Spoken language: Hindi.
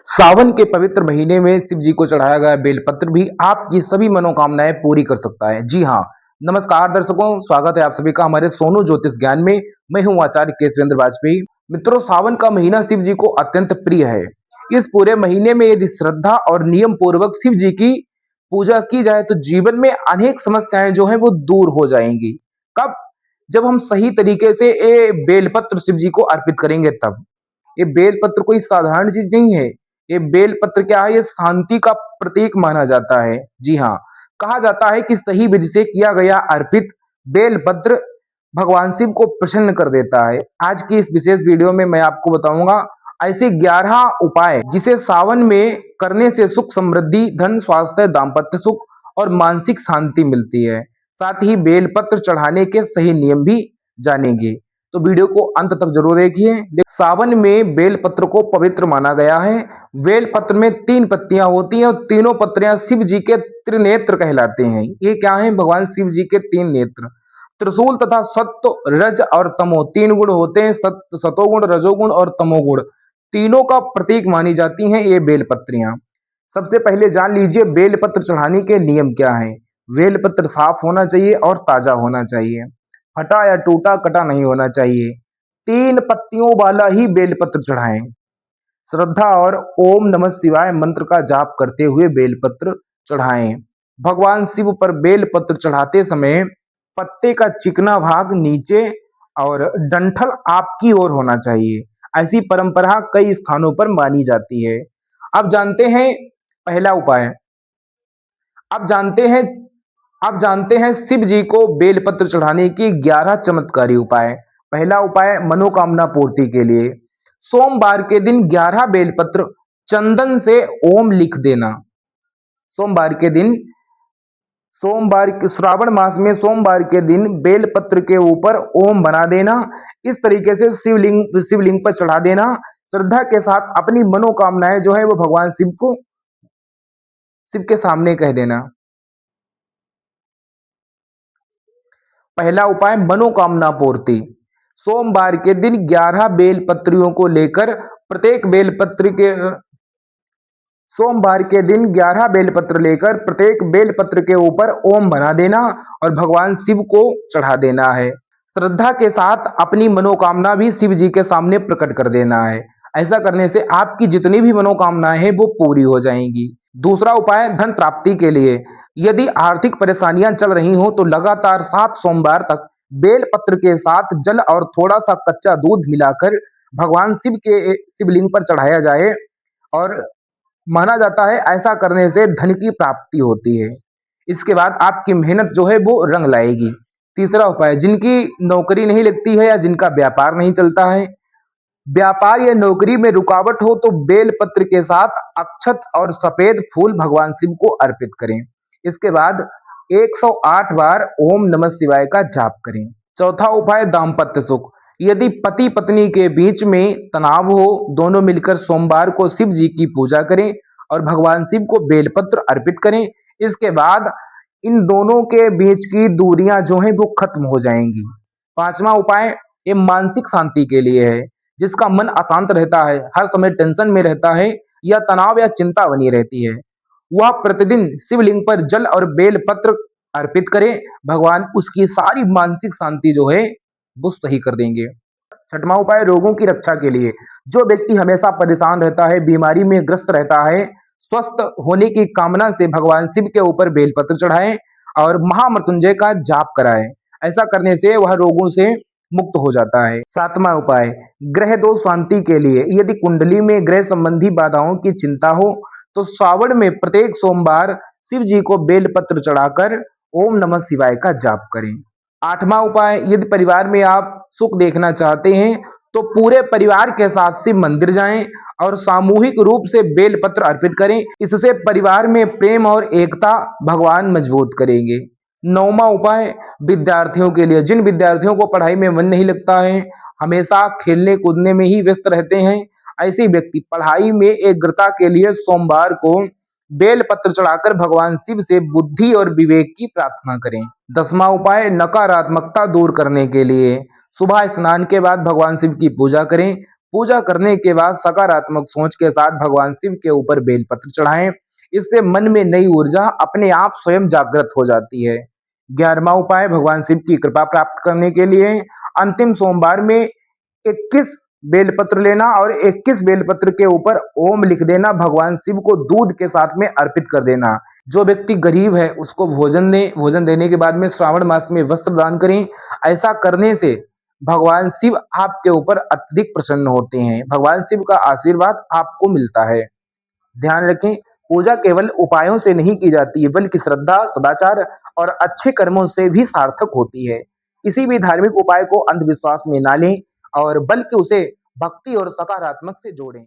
सावन के पवित्र महीने में शिव जी को चढ़ाया गया बेलपत्र भी आपकी सभी मनोकामनाएं पूरी कर सकता है। जी हाँ, नमस्कार दर्शकों, स्वागत है आप सभी का हमारे सोनू ज्योतिष ज्ञान में। मैं हूं आचार्य केशवेंद्र वाजपेयी। मित्रों, सावन का महीना शिव जी को अत्यंत प्रिय है। इस पूरे महीने में यदि श्रद्धा और नियम पूर्वक शिव जी की पूजा की जाए तो जीवन में अनेक समस्याएं जो है वो दूर हो जाएंगी। कब? जब हम सही तरीके से ये बेलपत्र शिव जी को अर्पित करेंगे तब। ये बेलपत्र कोई साधारण चीज नहीं है। ये बेलपत्र क्या है? ये शांति का प्रतीक माना जाता है। जी हाँ, कहा जाता है कि सही विधि से किया गया अर्पित बेलपत्र भगवान शिव को प्रसन्न कर देता है। आज की इस विशेष वीडियो में मैं आपको बताऊंगा ऐसे 11 उपाय जिसे सावन में करने से सुख समृद्धि, धन, स्वास्थ्य, दाम्पत्य सुख और मानसिक शांति मिलती है। साथ ही बेलपत्र चढ़ाने के सही नियम भी जानेंगे, तो वीडियो को अंत तक जरूर देखिए। सावन में बेल पत्र को पवित्र माना गया है। बेल पत्र में 3 पत्तियां होती हैं और तीनों पत्तियां शिव जी के त्रिनेत्र कहलाते हैं। ये क्या है? भगवान शिव जी के 3 नेत्र। त्रिशूल तथा सत्व, रज और तमो 3 गुण होते हैं। सतोगुण, रजोगुण और तमोगुण तीनों का प्रतीक मानी जाती हैं ये बेल पत्रियां। सबसे पहले जान लीजिए बेल पत्र चढ़ाने के नियम क्या है। बेल पत्र साफ होना चाहिए और ताजा होना चाहिए। फटा या टूटा कटा नहीं होना चाहिए। 3 पत्तियों वाला ही बेलपत्र चढ़ाएं। श्रद्धा और ओम नमः शिवाय मंत्र का जाप करते हुए बेलपत्र चढ़ाएं। भगवान शिव पर बेलपत्र चढ़ाते समय पत्ते का चिकना भाग नीचे और डंठल आपकी ओर होना चाहिए। ऐसी परंपरा कई स्थानों पर मानी जाती है। अब जानते हैं पहला उपाय। अब जानते हैं आप जानते हैं शिव जी को बेलपत्र चढ़ाने की 11 चमत्कारी उपाय। पहला उपाय मनोकामना पूर्ति के लिए। सोमवार के दिन 11 बेलपत्र चंदन से ओम लिख देना। सोमवार के दिन श्रावण मास में सोमवार के दिन बेलपत्र के ऊपर ओम बना देना। इस तरीके से शिवलिंग पर चढ़ा देना। श्रद्धा के साथ अपनी मनोकामनाएं जो है वो भगवान शिव के सामने कह देना। पहला उपाय मनोकामना पूर्ति। सोमवार के दिन 11 बेलपत्रियों को लेकर प्रत्येक बेलपत्र के सोमवार के दिन 11 बेलपत्र लेकर प्रत्येक बेलपत्र के ऊपर ओम बना देना और भगवान शिव को चढ़ा देना है। श्रद्धा के साथ अपनी मनोकामना भी शिव जी के सामने प्रकट कर देना है। ऐसा करने से आपकी जितनी भी मनोकामनाएं हैं वो पूरी हो जाएंगी। दूसरा उपाय धन प्राप्ति के लिए। यदि आर्थिक परेशानियां चल रही हो तो लगातार 7 सोमवार तक बेल पत्र के साथ जल और थोड़ा सा कच्चा दूध मिलाकर भगवान शिव के शिवलिंग पर चढ़ाया जाए और माना जाता है ऐसा करने से धन की प्राप्ति होती है। इसके बाद आपकी मेहनत जो है वो रंग लाएगी। तीसरा उपाय जिनकी नौकरी नहीं लगती है या जिनका व्यापार नहीं चलता है, व्यापार या नौकरी में रुकावट हो तो बेल पत्र के साथ अक्षत और सफेद फूल भगवान शिव को अर्पित करें। इसके बाद 108 बार ओम नमः शिवाय का जाप करें। चौथा उपाय दाम्पत्य सुख। यदि पति पत्नी के बीच में तनाव हो, दोनों मिलकर सोमवार को शिव जी की पूजा करें और भगवान शिव को बेलपत्र अर्पित करें। इसके बाद इन दोनों के बीच की दूरियां जो हैं वो खत्म हो जाएंगी। पांचवा उपाय ये मानसिक शांति के लिए है। जिसका मन अशांत रहता है, हर समय टेंशन में रहता है या तनाव या चिंता बनी रहती है, वह प्रतिदिन शिवलिंग पर जल और बेल पत्र अर्पित करे। भगवान उसकी सारी मानसिक शांति जो है वो सही कर देंगे। छठवां उपाय रोगों की रक्षा के लिए। जो व्यक्ति हमेशा परेशान रहता है, बीमारी में ग्रस्त रहता है, स्वस्थ होने की कामना से भगवान शिव के ऊपर बेलपत्र चढ़ाएं और महामृत्युंजय का जाप कराएं। ऐसा करने से वह रोगों से मुक्त हो जाता है। सातवां उपाय ग्रह दोष शांति के लिए। यदि कुंडली में ग्रह संबंधी बाधाओं की चिंता हो तो सावन में प्रत्येक सोमवार शिव जी को बेलपत्र चढ़ाकर ओम नमः शिवाय का जाप करें। आठवां उपाय यदि परिवार में आप सुख देखना चाहते हैं तो पूरे परिवार के साथ शिव मंदिर जाएं और सामूहिक रूप से बेलपत्र अर्पित करें। इससे परिवार में प्रेम और एकता भगवान मजबूत करेंगे। नौवां उपाय विद्यार्थियों के लिए। जिन विद्यार्थियों को पढ़ाई में मन नहीं लगता है, हमेशा खेलने कूदने में ही व्यस्त रहते हैं, ऐसे व्यक्ति पढ़ाई में एकाग्रता के लिए सोमवार को बेल पत्र चढ़ाकर भगवान शिव से बुद्धि और विवेक की प्रार्थना करें। 10वां उपाय नकारात्मकता दूर करने के लिए। सुबह स्नान के बाद भगवान शिव की पूजा करें। पूजा करने के बाद सकारात्मक सोच के साथ भगवान शिव के ऊपर बेलपत्र चढ़ाएं। इससे मन में नई ऊर्जा अपने आप स्वयं जागृत हो जाती है। 11वां उपाय भगवान शिव की कृपा प्राप्त करने के लिए अंतिम सोमवार में 21 बेलपत्र लेना और 21 बेलपत्र के ऊपर ओम लिख देना, भगवान शिव को दूध के साथ में अर्पित कर देना। जो व्यक्ति गरीब है उसको भोजन दें, भोजन देने के बाद में श्रावण मास में वस्त्र दान करें। ऐसा करने से भगवान शिव आपके ऊपर अत्यधिक प्रसन्न होते हैं, भगवान शिव का आशीर्वाद आपको मिलता है। ध्यान रखें, पूजा केवल उपायों से नहीं की जाती है बल्कि श्रद्धा, सदाचार और अच्छे कर्मों से भी सार्थक होती है। किसी भी धार्मिक उपाय को अंधविश्वास में ना लें और बल्कि उसे भक्ति और सकारात्मक से जोड़ें।